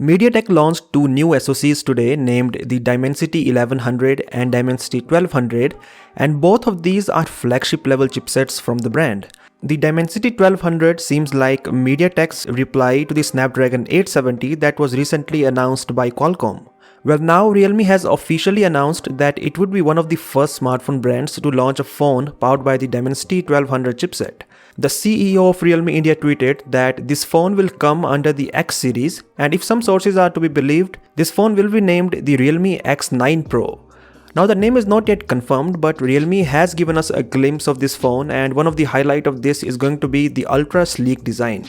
MediaTek launched two new SoCs today named the Dimensity 1100 and Dimensity 1200, and both of these are flagship level chipsets from the brand. The Dimensity 1200 seems like MediaTek's reply to the Snapdragon 870 that was recently announced by Qualcomm. Well, now Realme has officially announced that it would be one of the first smartphone brands to launch a phone powered by the Dimensity 1200 chipset. The CEO of Realme India tweeted that this phone will come under the X series, and if some sources are to be believed, this phone will be named the Realme X9 Pro. Now the name is not yet confirmed, but Realme has given us a glimpse of this phone, and one of the highlights of this is going to be the ultra sleek design.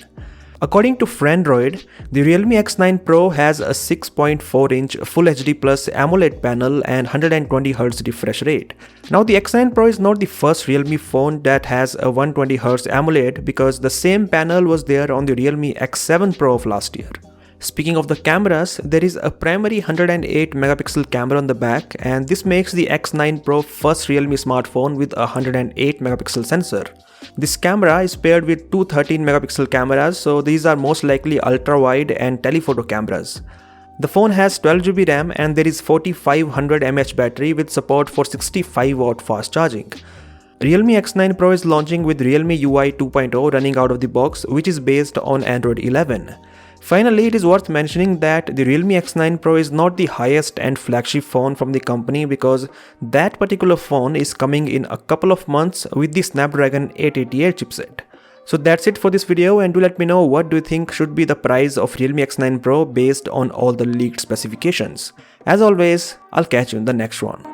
According to Frandroid, the Realme X9 Pro has a 6.4-inch Full HD Plus AMOLED panel and 120Hz refresh rate. Now the X9 Pro is not the first Realme phone that has a 120Hz AMOLED, because the same panel was there on the Realme X7 Pro of last year. Speaking of the cameras, there is a primary 108 megapixel camera on the back, and this makes the X9 Pro first Realme smartphone with a 108 megapixel sensor. This camera is paired with two 13 megapixel cameras, so these are most likely ultra wide and telephoto cameras. The phone has 12GB RAM and there is 4500 mAh battery with support for 65W fast charging. Realme X9 Pro is launching with Realme UI 2.0 running out of the box, which is based on Android 11. Finally, it is worth mentioning that the Realme X9 Pro is not the highest end flagship phone from the company, because that particular phone is coming in a couple of months with the Snapdragon 888 chipset. So that's it for this video, and do let me know what do you think should be the price of Realme X9 Pro based on all the leaked specifications. As always, I'll catch you in the next one.